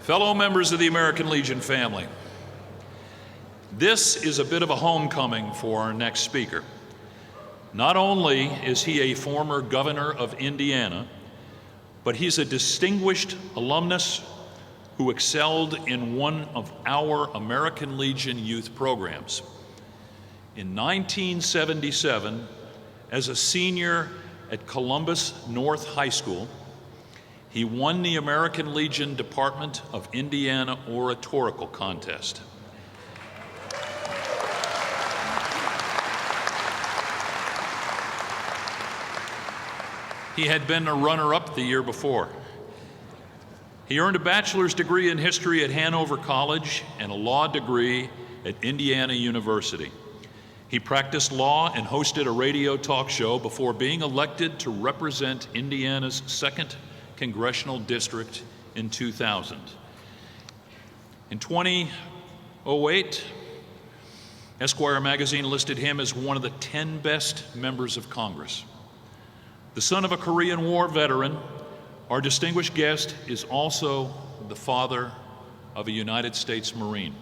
Fellow members of the American Legion family, this is a bit of a homecoming for our next speaker. Not only is he a former governor of Indiana, but he's a distinguished alumnus who excelled in one of our American Legion youth programs. In 1977, as a senior at Columbus North High School, he won the American Legion Department of Indiana Oratorical Contest. He had been a runner-up the year before. He earned a bachelor's degree in history at Hanover College and a law degree at Indiana University. He practiced law and hosted a radio talk show before being elected to represent Indiana's 2nd Congressional District in 2000. In 2008, Esquire magazine listed him as one of the 10 best members of Congress. The son of a Korean War veteran, our distinguished guest is also the father of a United States Marine.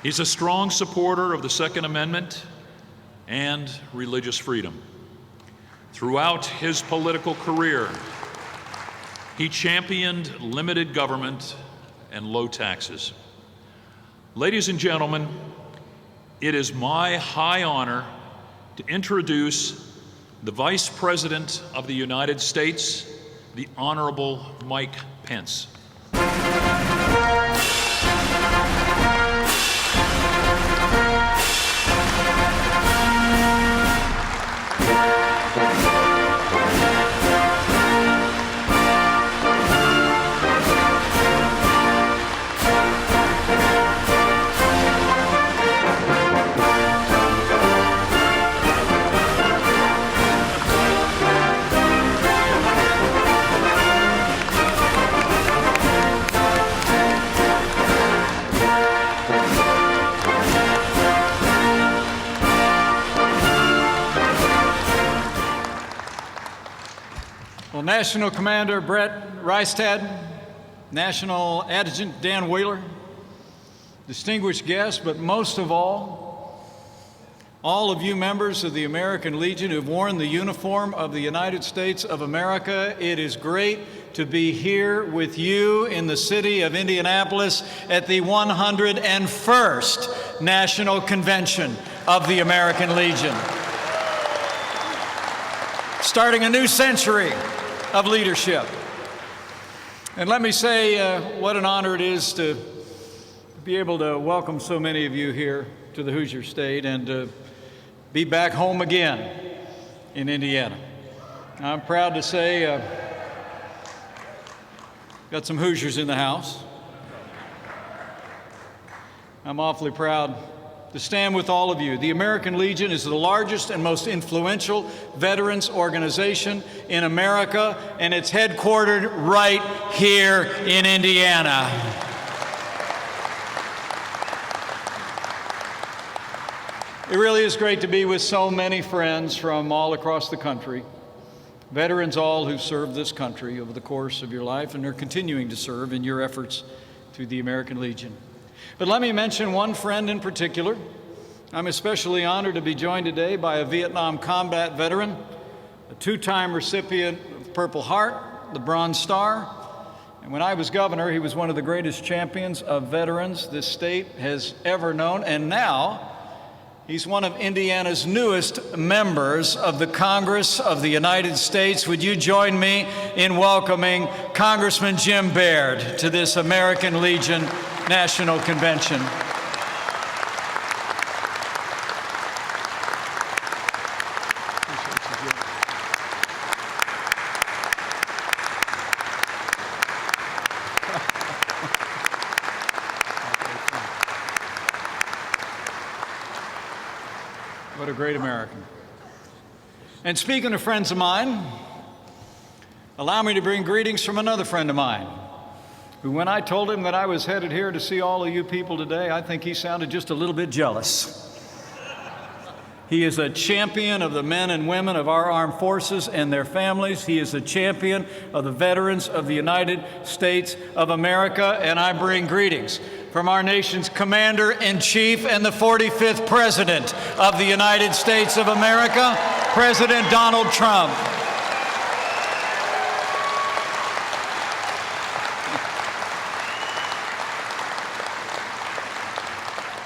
He's a strong supporter of the Second Amendment and religious freedom. Throughout his political career, he championed limited government and low taxes. Ladies and gentlemen, it is my high honor to introduce the Vice President of the United States, the Honorable Mike Pence. National Commander Brett Reistad, National Adjutant Dan Wheeler, distinguished guests, but most of all of you members of the American Legion who've worn the uniform of the United States of America, it is great to be here with you in the city of Indianapolis at the 101st National Convention of the American Legion. Starting a new century of leadership. And let me say what an honor it is to be able to welcome so many of you here to the Hoosier State and to be back home again in Indiana. I'm proud to say got some Hoosiers in the house. I'm awfully proud to stand with all of you. The American Legion is the largest and most influential veterans organization in America, and it's headquartered right here in Indiana. It really is great to be with so many friends from all across the country, veterans all who've served this country over the course of your life and are continuing to serve in your efforts through the American Legion. But let me mention one friend in particular. I'm especially honored to be joined today by a Vietnam combat veteran, a two-time recipient of Purple Heart, the Bronze Star. And when I was governor, he was one of the greatest champions of veterans this state has ever known. And now, he's one of Indiana's newest members of the Congress of the United States. Would you join me in welcoming Congressman Jim Baird to this American Legion National Convention? What a great American. And speaking of friends of mine, allow me to bring greetings from another friend of mine, who, when I told him that I was headed here to see all of you people today, I think he sounded just a little bit jealous. He is a champion of the men and women of our armed forces and their families. He is a champion of the veterans of the United States of America. And I bring greetings from our nation's Commander-in-Chief and the 45th President of the United States of America, President Donald Trump.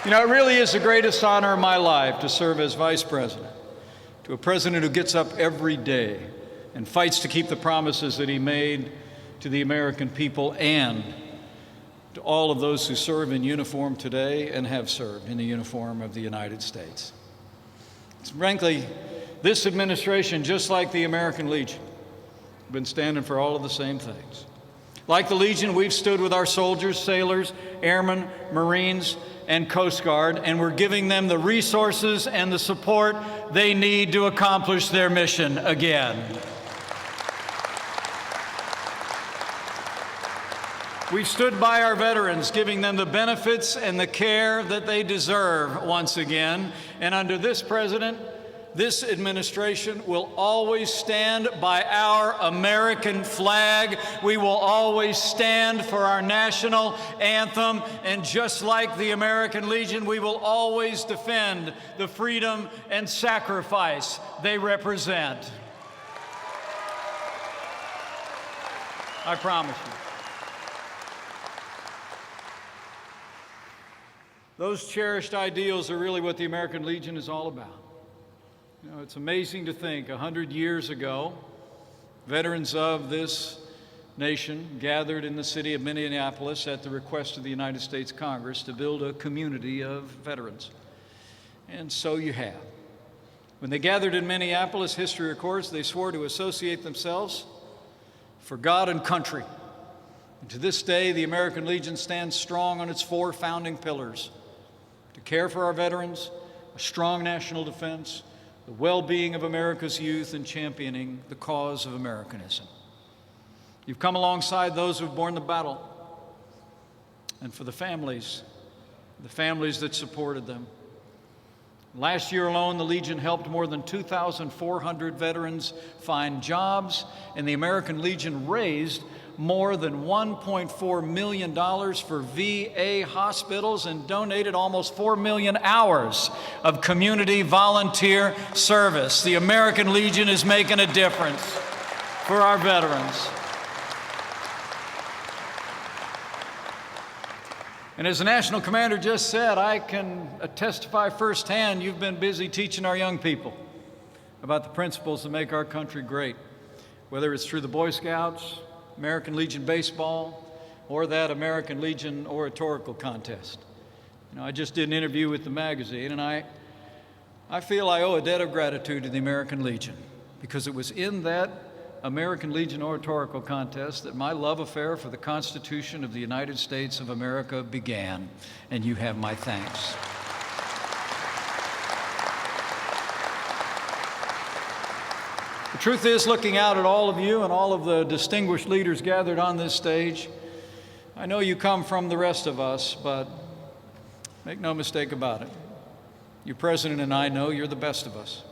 You know, it really is the greatest honor of my life to serve as Vice President to a president who gets up every day and fights to keep the promises that he made to the American people and to all of those who serve in uniform today and have served in the uniform of the United States. Frankly, this administration, just like the American Legion, have been standing for all of the same things. Like the Legion, we've stood with our soldiers, sailors, airmen, Marines, and Coast Guard, and we're giving them the resources and the support they need to accomplish their mission again. We've stood by our veterans, giving them the benefits and the care that they deserve once again. And under this president, this administration will always stand by our American flag. We will always stand for our national anthem. And just like the American Legion, we will always defend the freedom and sacrifice they represent. I promise you. Those cherished ideals are really what the American Legion is all about. You know, it's amazing to think 100 years ago, veterans of this nation gathered in the city of Indianapolis at the request of the United States Congress to build a community of veterans. And so you have. When they gathered in Minneapolis, history records, they swore to associate themselves for God and country. And to this day, the American Legion stands strong on its four founding pillars: to care for our veterans, a strong national defense, the well-being of America's youth, and championing the cause of Americanism. You've come alongside those who've borne the battle, and for the families that supported them. Last year alone, the Legion helped more than 2,400 veterans find jobs, and the American Legion raised more than $1.4 million for VA hospitals and donated almost 4 million hours of community volunteer service. The American Legion is making a difference for our veterans. And as the National Commander just said, I can testify firsthand, you've been busy teaching our young people about the principles that make our country great, whether it's through the Boy Scouts, American Legion baseball, or that American Legion oratorical contest. You know, I just did an interview with the magazine, and I feel I owe a debt of gratitude to the American Legion, because it was in that American Legion oratorical contest that my love affair for the Constitution of the United States of America began, and you have my thanks. The truth is, looking out at all of you and all of the distinguished leaders gathered on this stage, I know you come from the rest of us, but make no mistake about it. Your president and I know you're the best of us.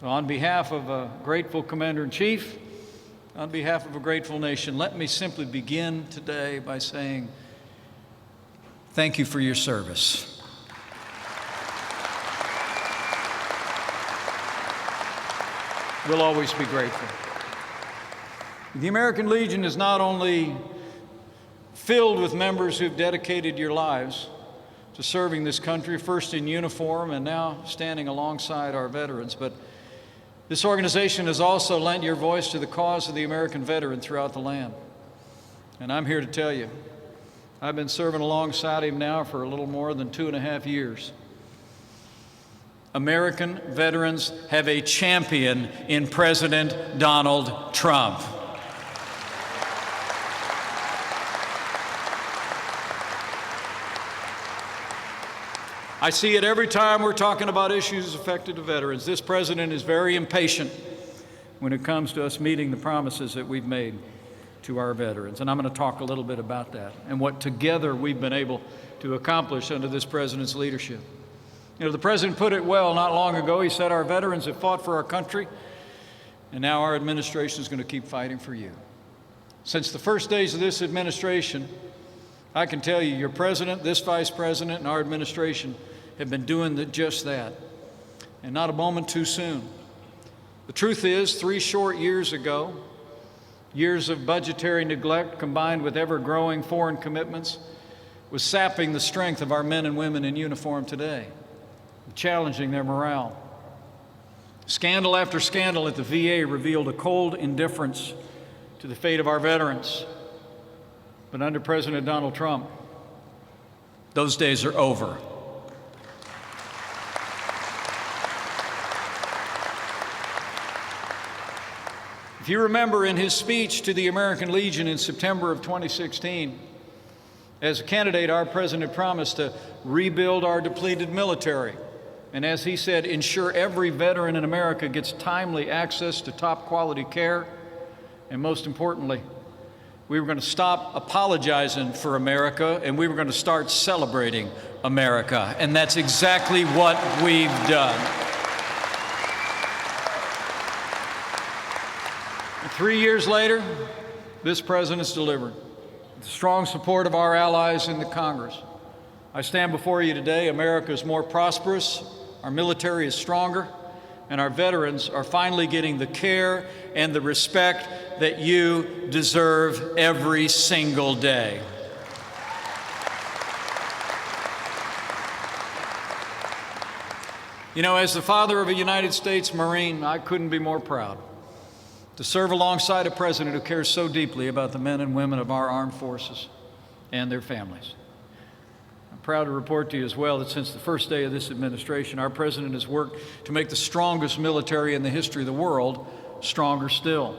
So on behalf of a grateful Commander-in-Chief, on behalf of a grateful nation, let me simply begin today by saying thank you for your service. We'll always be grateful. The American Legion is not only filled with members who've dedicated your lives to serving this country, first in uniform and now standing alongside our veterans, but this organization has also lent your voice to the cause of the American veteran throughout the land. And I'm here to tell you, I've been serving alongside him now for a little more than 2.5 years. American veterans have a champion in President Donald Trump. I see it every time we're talking about issues affected to veterans. This president is very impatient when it comes to us meeting the promises that we've made to our veterans. And I'm going to talk a little bit about that and what together we've been able to accomplish under this president's leadership. You know, the president put it well not long ago. He said, our veterans have fought for our country, and now our administration is going to keep fighting for you. Since the first days of this administration, I can tell you, your president, this vice president, and our administration have been doing just that, and not a moment too soon. The truth is, 3 short years ago, years of budgetary neglect combined with ever-growing foreign commitments was sapping the strength of our men and women in uniform today, challenging their morale. Scandal after scandal at the VA revealed a cold indifference to the fate of our veterans. But under President Donald Trump, those days are over. If you remember, in his speech to the American Legion in September of 2016, as a candidate, our president promised to rebuild our depleted military. And as he said, ensure every veteran in America gets timely access to top quality care. And most importantly, we were going to stop apologizing for America, and we were going to start celebrating America. And that's exactly what we've done. 3 years later, this president's delivered. With the strong support of our allies in the Congress, I stand before you today. America is more prosperous, our military is stronger, and our veterans are finally getting the care and the respect that you deserve every single day. You know, as the father of a United States Marine, I couldn't be more proud to serve alongside a president who cares so deeply about the men and women of our armed forces and their families. I'm proud to report to you as well that since the first day of this administration, our president has worked to make the strongest military in the history of the world stronger still.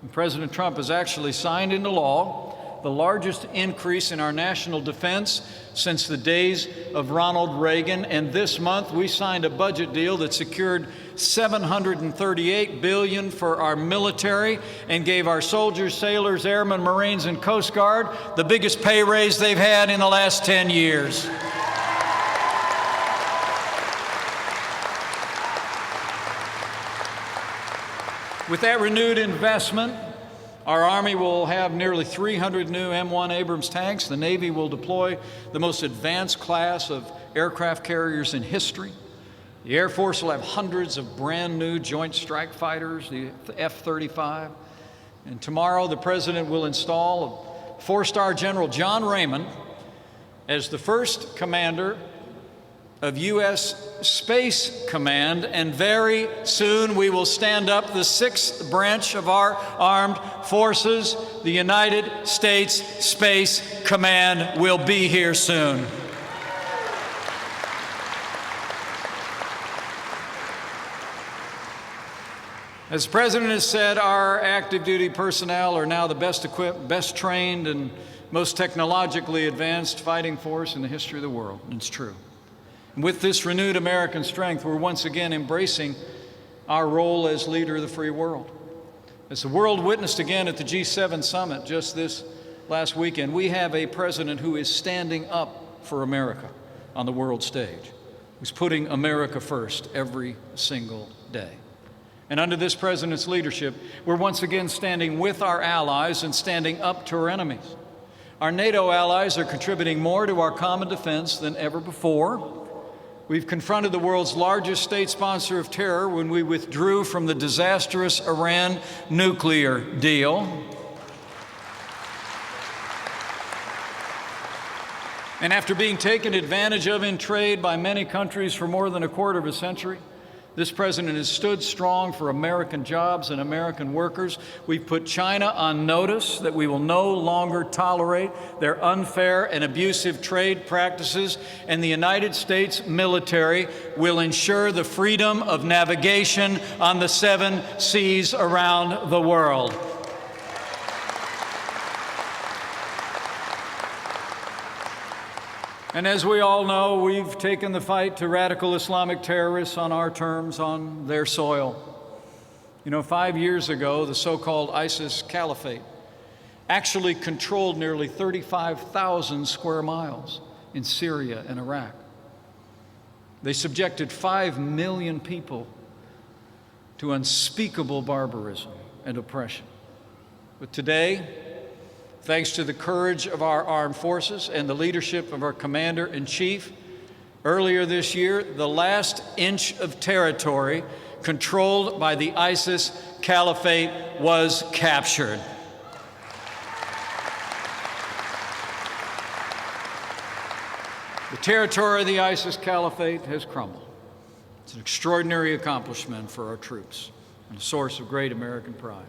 And President Trump has actually signed into law the largest increase in our national defense since the days of Ronald Reagan. And this month, we signed a budget deal that secured $738 billion for our military and gave our soldiers, sailors, airmen, Marines, and Coast Guard the biggest pay raise they've had in the last 10 years. With that renewed investment, our Army will have nearly 300 new M1 Abrams tanks. The Navy will deploy the most advanced class of aircraft carriers in history. The Air Force will have hundreds of brand new Joint Strike Fighters, the F-35. And tomorrow, the President will install 4-star General John Raymond as the first commander of U.S. Space Command, and very soon we will stand up the 6th branch of our armed forces. The United States Space Command will be here soon. As the President has said, our active duty personnel are now the best equipped, best trained, and most technologically advanced fighting force in the history of the world. And it's true. And with this renewed American strength, we're once again embracing our role as leader of the free world. As the world witnessed again at the G7 summit just this last weekend, we have a president who is standing up for America on the world stage, who's putting America first every single day. And under this president's leadership, we're once again standing with our allies and standing up to our enemies. Our NATO allies are contributing more to our common defense than ever before. We've confronted the world's largest state sponsor of terror when we withdrew from the disastrous Iran nuclear deal. And after being taken advantage of in trade by many countries for more than a quarter of a century, this president has stood strong for American jobs and American workers. We've put China on notice that we will no longer tolerate their unfair and abusive trade practices, and the United States military will ensure the freedom of navigation on the 7 seas around the world. And as we all know, we've taken the fight to radical Islamic terrorists on our terms, on their soil. You know, 5 years ago, the so-called ISIS Caliphate actually controlled nearly 35,000 square miles in Syria and Iraq. They subjected 5 million people to unspeakable barbarism and oppression. But today, thanks to the courage of our armed forces and the leadership of our commander-in-chief, earlier this year, the last inch of territory controlled by the ISIS caliphate was captured. The territory of the ISIS caliphate has crumbled. It's an extraordinary accomplishment for our troops and a source of great American pride.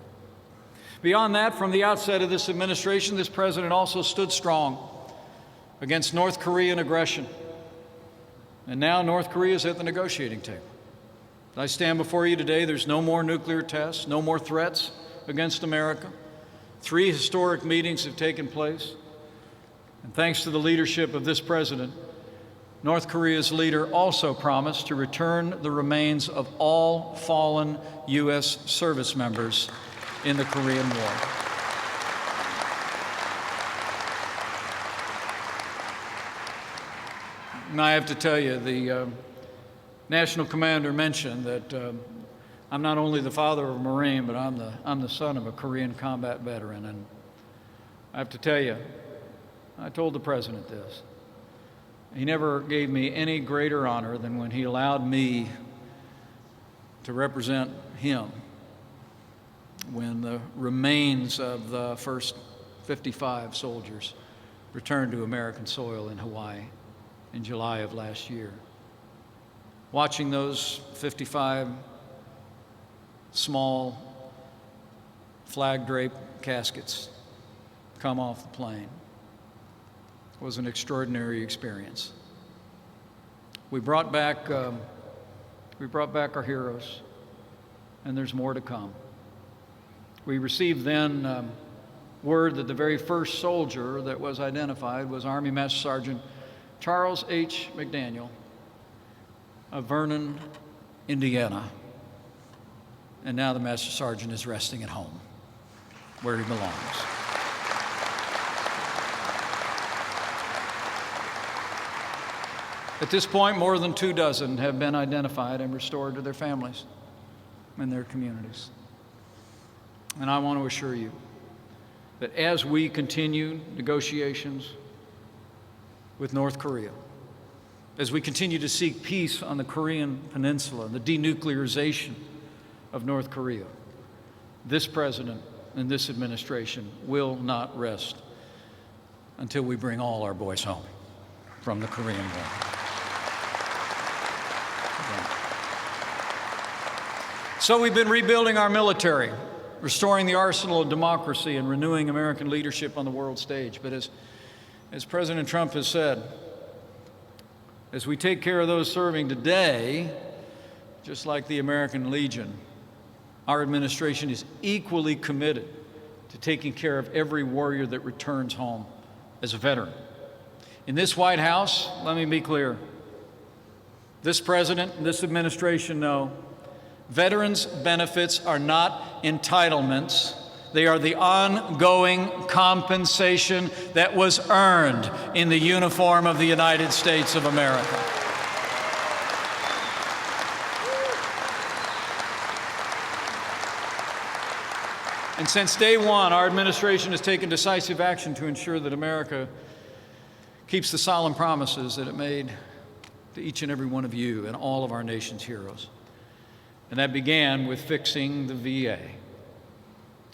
Beyond that, from the outset of this administration, this president also stood strong against North Korean aggression. And now North Korea is at the negotiating table. I stand before you today, there's no more nuclear tests, no more threats against America. 3 historic meetings have taken place. And thanks to the leadership of this president, North Korea's leader also promised to return the remains of all fallen U.S. service members in the Korean War. And I have to tell you, the national commander mentioned that I'm not only the father of a Marine, but I'm the son of a Korean combat veteran. And I have to tell you, I told the president this. He never gave me any greater honor than when he allowed me to represent him when the remains of the first 55 soldiers returned to American soil in Hawaii in July of last year. Watching those 55 small flag-draped caskets come off the plane was an extraordinary experience. We brought back our heroes, and there's more to come. We received then word that the very first soldier that was identified was Army Master Sergeant Charles H. McDaniel of Vernon, Indiana. And now the Master Sergeant is resting at home, where he belongs. At this point, more than 24 have been identified and restored to their families and their communities. And I want to assure you that as we continue negotiations with North Korea, as we continue to seek peace on the Korean Peninsula, the denuclearization of North Korea, this president and this administration will not rest until we bring all our boys home from the Korean War. So we've been rebuilding our military, restoring the arsenal of democracy, and renewing American leadership on the world stage. But as President Trump has said, as we take care of those serving today, just like the American Legion, our administration is equally committed to taking care of every warrior that returns home as a veteran. In this White House, let me be clear, this president and this administration know veterans' benefits are not entitlements. They are the ongoing compensation that was earned in the uniform of the United States of America. And since day one, our administration has taken decisive action to ensure that America keeps the solemn promises that it made to each and every one of you and all of our nation's heroes. And that began with fixing the VA.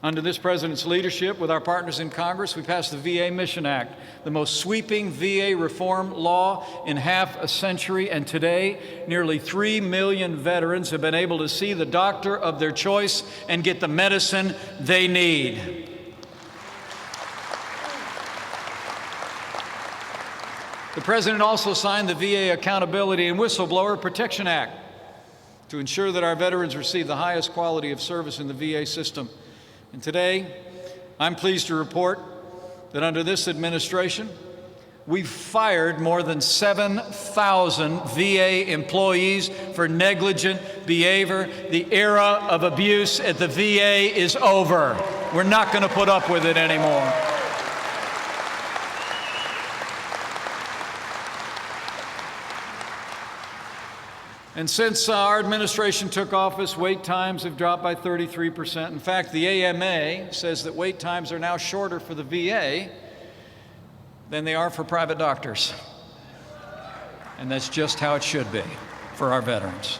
Under this president's leadership, with our partners in Congress, we passed the VA Mission Act, the most sweeping VA reform law in half a century. And today, nearly 3 million veterans have been able to see the doctor of their choice and get the medicine they need. The president also signed the VA Accountability and Whistleblower Protection Act to ensure that our veterans receive the highest quality of service in the VA system. And today, I'm pleased to report that under this administration, we've fired more than 7,000 VA employees for negligent behavior. The era of abuse at the VA is over. We're not going to put up with it anymore. And since our administration took office, wait times have dropped by 33%. In fact, the AMA says that wait times are now shorter for the VA than they are for private doctors. And that's just how it should be for our veterans.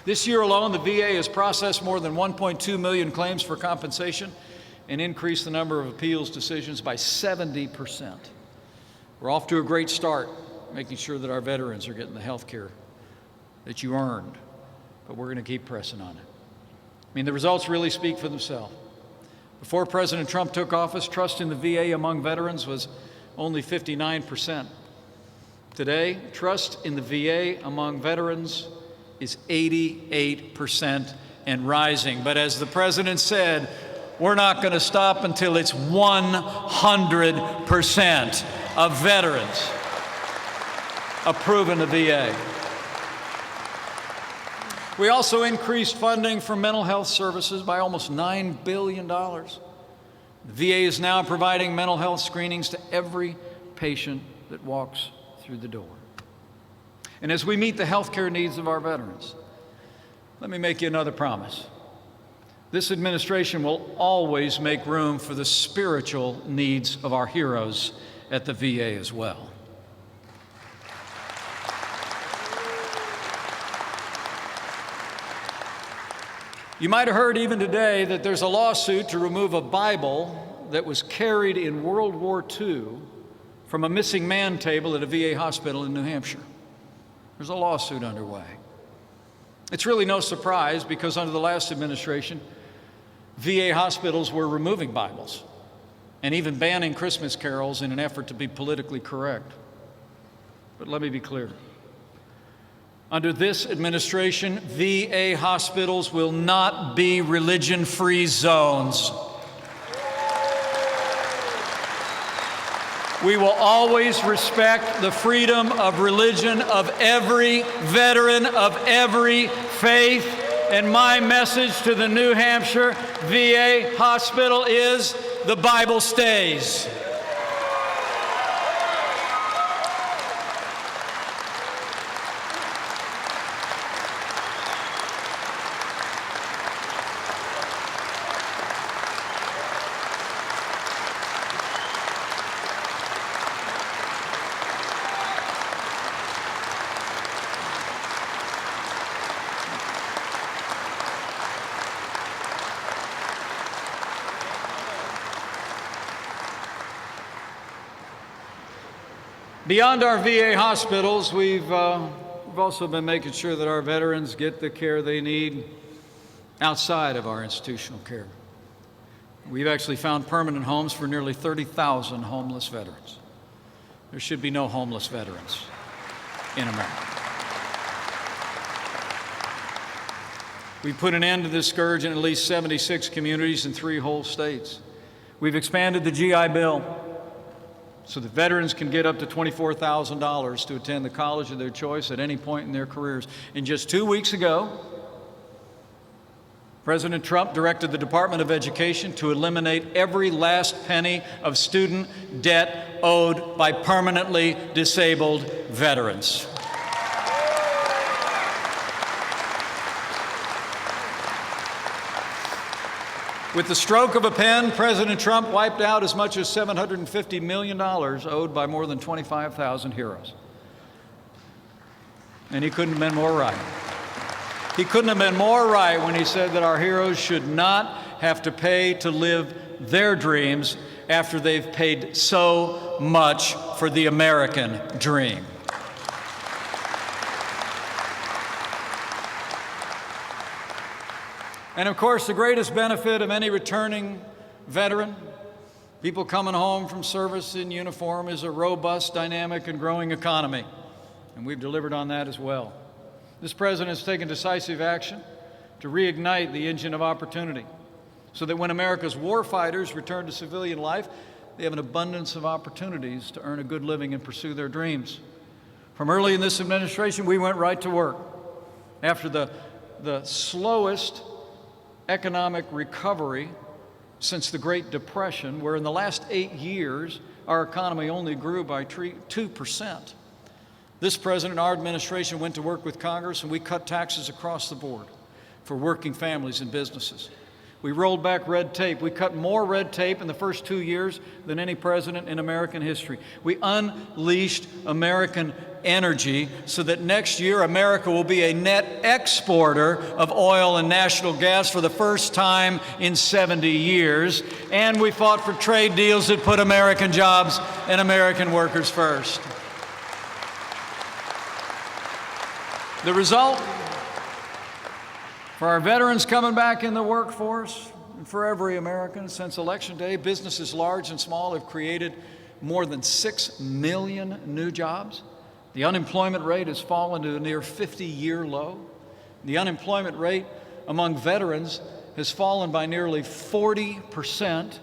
This year alone, the VA has processed more than 1.2 million claims for compensation and increased the number of appeals decisions by 70%. We're off to a great start, making sure that our veterans are getting the health care that you earned, but we're going to keep pressing on it. I mean, the results really speak for themselves. Before President Trump took office, trust in the VA among veterans was only 59%. Today, trust in the VA among veterans is 88% and rising. But as the President said, we're not going to stop until it's 100% of veterans approving the VA. We also increased funding for mental health services by almost $9 billion. The VA is now providing mental health screenings to every patient that walks through the door. And as we meet the health care needs of our veterans, let me make you another promise. This administration will always make room for the spiritual needs of our heroes at the VA as well. You might have heard even today that there's a lawsuit to remove a Bible that was carried in World War II from a missing man table at a VA hospital in New Hampshire. There's a lawsuit underway. It's really no surprise because under the last administration, VA hospitals were removing Bibles and even banning Christmas carols in an effort to be politically correct. But let me be clear. Under this administration, VA hospitals will not be religion-free zones. We will always respect the freedom of religion of every veteran of every faith. And my message to the New Hampshire VA hospital is, the Bible stays. Beyond our VA hospitals, we've also been making sure that our veterans get the care they need outside of our institutional care. We've actually found permanent homes for nearly 30,000 homeless veterans. There should be no homeless veterans in America. We put an end to this scourge in at least 76 communities in 3 whole states. We've expanded the GI Bill so that veterans can get up to $24,000 to attend the college of their choice at any point in their careers. And just 2 weeks ago, President Trump directed the Department of Education to eliminate every last penny of student debt owed by permanently disabled veterans. With the stroke of a pen, President Trump wiped out as much as $750 million owed by more than 25,000 heroes. And he couldn't have been more right. He couldn't have been more right when he said that our heroes should not have to pay to live their dreams after they've paid so much for the American dream. And of course, the greatest benefit of any returning veteran, people coming home from service in uniform, is a robust, dynamic, and growing economy. And we've delivered on that as well. This president has taken decisive action to reignite the engine of opportunity so that when America's warfighters return to civilian life, they have an abundance of opportunities to earn a good living and pursue their dreams. From early in this administration, we went right to work. After the slowest economic recovery since the Great Depression, where in the last 8 years our economy only grew by 2%. This president, our administration, went to work with Congress, and we cut taxes across the board for working families and businesses. We rolled back red tape. We cut more red tape in the first 2 years than any president in American history. We unleashed American energy so that next year America will be a net exporter of oil and natural gas for the first time in 70 years. And we fought for trade deals that put American jobs and American workers first. The result? For our veterans coming back in the workforce, and for every American, since Election Day, businesses large and small have created more than 6 million new jobs. The unemployment rate has fallen to a near 50-year low. The unemployment rate among veterans has fallen by nearly 40%.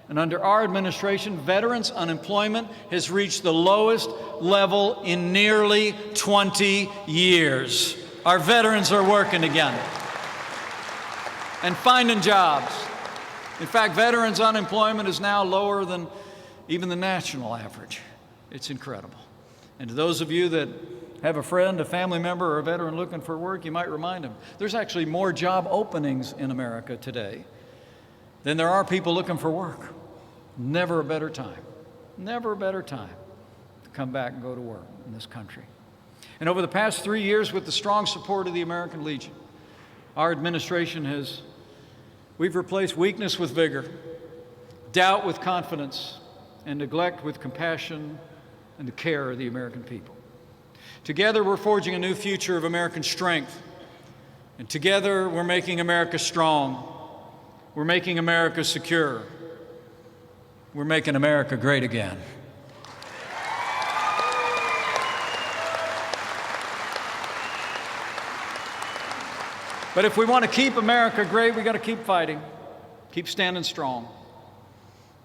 And under our administration, veterans' unemployment has reached the lowest level in nearly 20 years. Our veterans are working again and finding jobs. In fact, veterans' unemployment is now lower than even the national average. It's incredible. And to those of you that have a friend, a family member, or a veteran looking for work, you might remind them, there's actually more job openings in America today than there are people looking for work. Never a better time to come back and go to work in this country. And over the past 3 years, with the strong support of the American Legion, our administration we've replaced weakness with vigor, doubt with confidence, and neglect with compassion and the care of the American people. Together, we're forging a new future of American strength. And together, we're making America strong. We're making America secure. We're making America great again. But if we want to keep America great, we got to keep fighting, keep standing strong,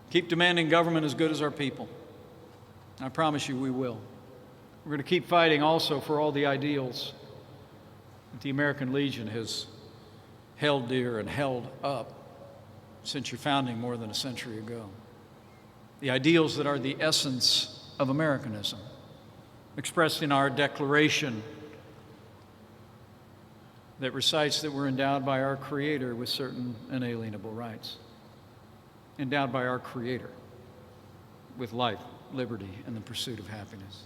keep demanding government as good as our people. I promise you we will. We're going to keep fighting also for all the ideals that the American Legion has held dear and held up since your founding more than a century ago. The ideals that are the essence of Americanism, expressed in our Declaration that recites that we're endowed by our Creator with certain inalienable rights, endowed by our Creator with life, liberty, and the pursuit of happiness.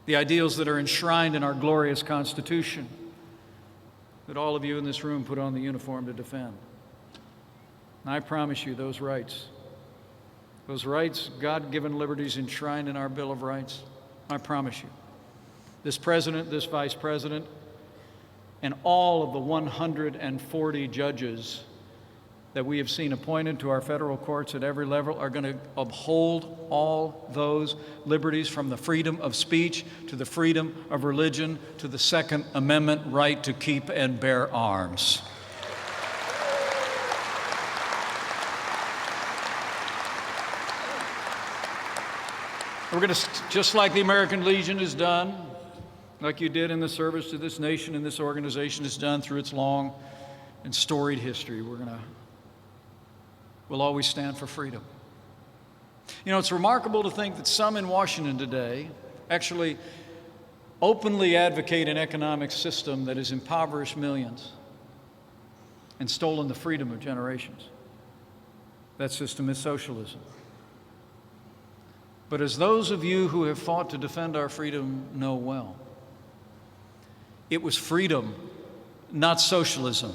The ideals that are enshrined in our glorious Constitution that all of you in this room put on the uniform to defend. And I promise you those rights, God-given liberties enshrined in our Bill of Rights, I promise you, this president, this vice president, and all of the 140 judges that we have seen appointed to our federal courts at every level are going to uphold all those liberties, from the freedom of speech to the freedom of religion to the Second Amendment right to keep and bear arms. We're going to, just like the American Legion has done, like you did in the service to this nation and this organization has done through its long and storied history, we'll always stand for freedom. You know, it's remarkable to think that some in Washington today actually openly advocate an economic system that has impoverished millions and stolen the freedom of generations. That system is socialism. But as those of you who have fought to defend our freedom know well, it was freedom, not socialism,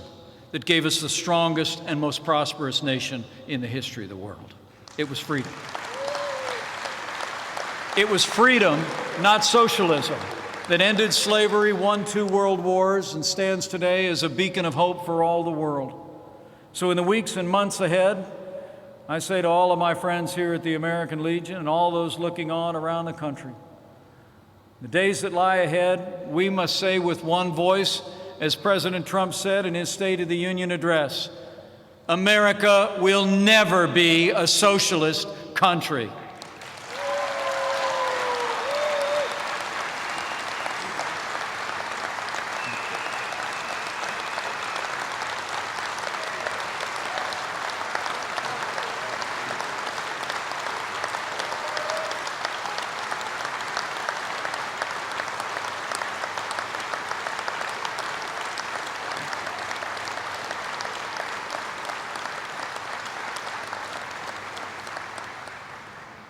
that gave us the strongest and most prosperous nation in the history of the world. It was freedom. It was freedom, not socialism, that ended slavery, won 2 world wars, and stands today as a beacon of hope for all the world. So in the weeks and months ahead, I say to all of my friends here at the American Legion and all those looking on around the country, the days that lie ahead, we must say with one voice, as President Trump said in his State of the Union address, America will never be a socialist country.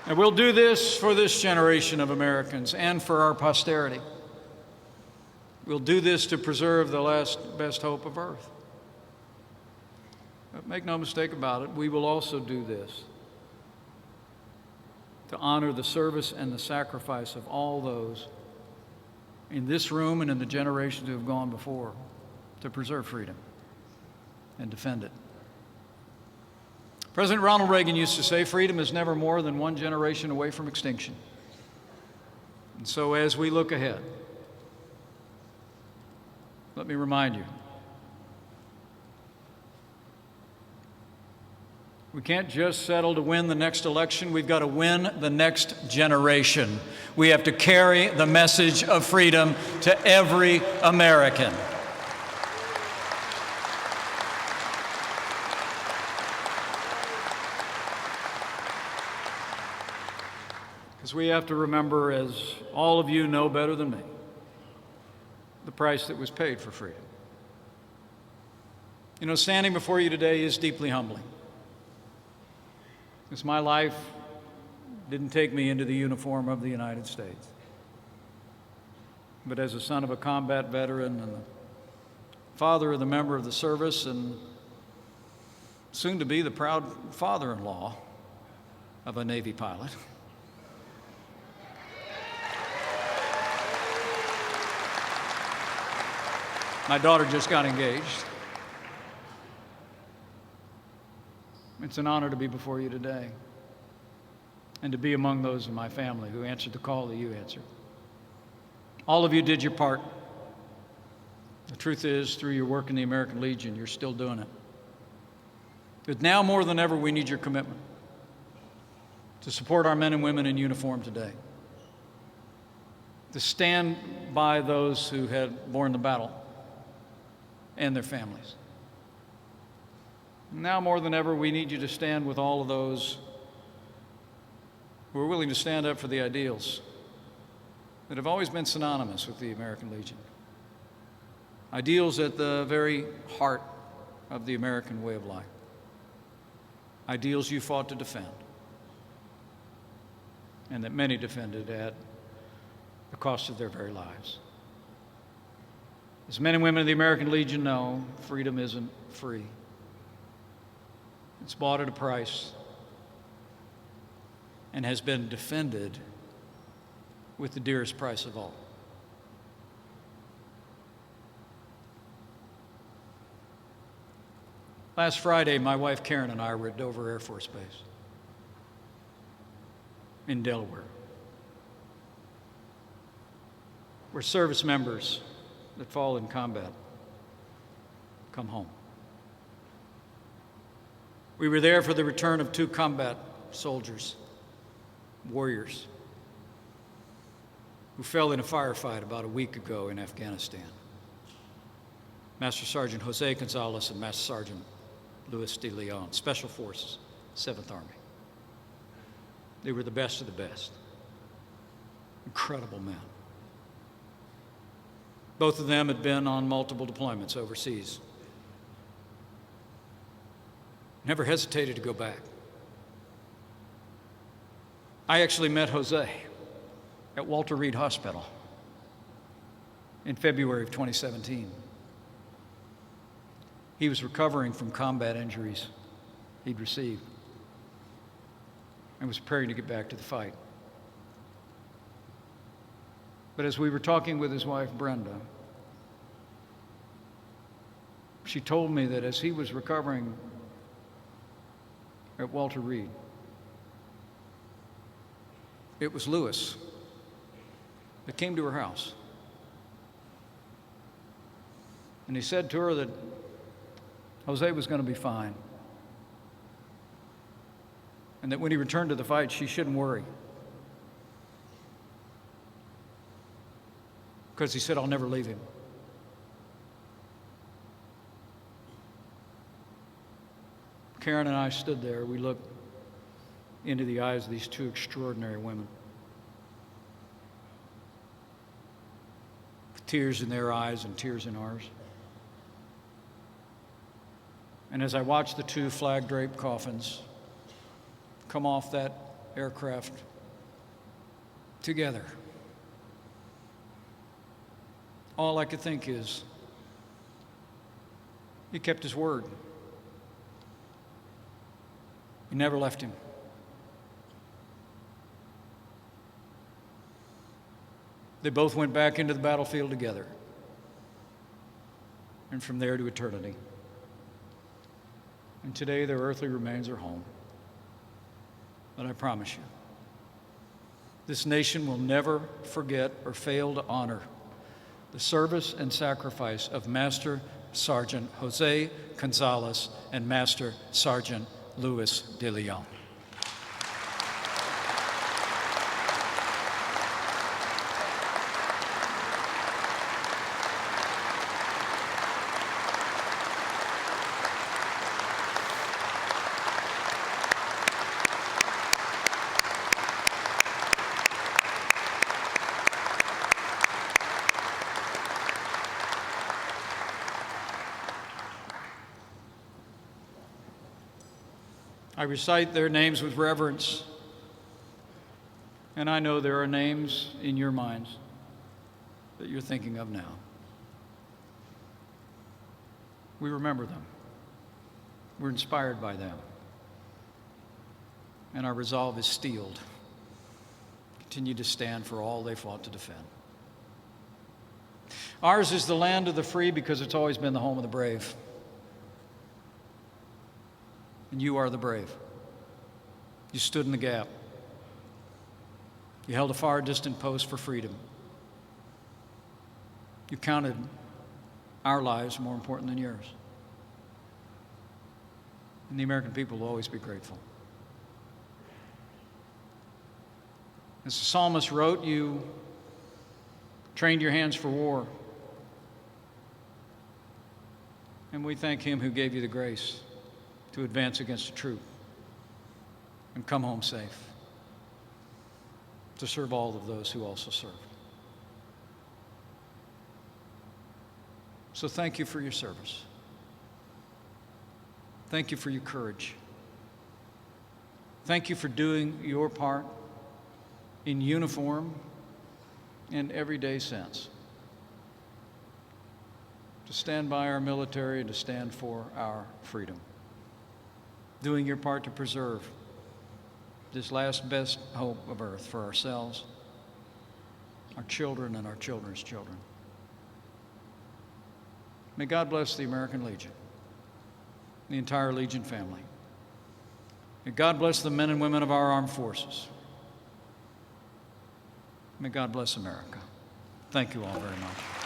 And we'll do this for this generation of Americans and for our posterity. We'll do this to preserve the last best hope of earth. But make no mistake about it, we will also do this to honor the service and the sacrifice of all those in this room and in the generations who have gone before to preserve freedom and defend it. President Ronald Reagan used to say, freedom is never more than one generation away from extinction. And so as we look ahead, let me remind you, we can't just settle to win the next election. We've got to win the next generation. We have to carry the message of freedom to every American. Because we have to remember, as all of you know better than me, the price that was paid for freedom. You know, standing before you today is deeply humbling. Because my life didn't take me into the uniform of the United States. But as a son of a combat veteran and the father of the member of the service and soon to be the proud father-in-law of a Navy pilot, my daughter just got engaged. It's an honor to be before you today and to be among those in my family who answered the call that you answered. All of you did your part. The truth is, through your work in the American Legion, you're still doing it. But now more than ever, we need your commitment to support our men and women in uniform today, to stand by those who had borne the battle and their families. Now more than ever, we need you to stand with all of those who are willing to stand up for the ideals that have always been synonymous with the American Legion. Ideals at the very heart of the American way of life. Ideals you fought to defend, and that many defended at the cost of their very lives. As men and women of the American Legion know, freedom isn't free. It's bought at a price and has been defended with the dearest price of all. Last Friday, my wife Karen and I were at Dover Air Force Base in Delaware, where service members that fall in combat come home. We were there for the return of 2 combat soldiers, warriors, who fell in a firefight about a week ago in Afghanistan. Master Sergeant Jose Gonzalez and Master Sergeant Luis de Leon, Special Forces, 7th Army. They were the best of the best. Incredible men. Both of them had been on multiple deployments overseas. Never hesitated to go back. I actually met Jose at Walter Reed Hospital in February of 2017. He was recovering from combat injuries he'd received and was preparing to get back to the fight. But as we were talking with his wife, Brenda, she told me that as he was recovering at Walter Reed, it was Lewis that came to her house. And he said to her that Jose was going to be fine, and that when he returned to the fight, she shouldn't worry. Because he said, I'll never leave him. Karen and I stood there. We looked into the eyes of these 2 extraordinary women, with tears in their eyes and tears in ours. And as I watched the 2 flag-draped coffins come off that aircraft together. All I could think is, he kept his word. He never left him. They both went back into the battlefield together, and from there to eternity. And today their earthly remains are home. But I promise you, this nation will never forget or fail to honor the service and sacrifice of Master Sergeant Jose Gonzalez and Master Sergeant Luis de Leon. I recite their names with reverence, and I know there are names in your minds that you're thinking of now. We remember them. We're inspired by them. And our resolve is steeled. Continue to stand for all they fought to defend. Ours is the land of the free because it's always been the home of the brave. And you are the brave. You stood in the gap. You held a far distant post for freedom. You counted our lives more important than yours. And the American people will always be grateful. As the psalmist wrote, you trained your hands for war. And we thank him who gave you the grace to advance against a troop and come home safe, to serve all of those who also served. So thank you for your service. Thank you for your courage. Thank you for doing your part in uniform and everyday sense, to stand by our military and to stand for our freedom, doing your part to preserve this last best hope of earth for ourselves, our children, and our children's children. May God bless the American Legion, the entire Legion family. May God bless the men and women of our armed forces. May God bless America. Thank you all very much.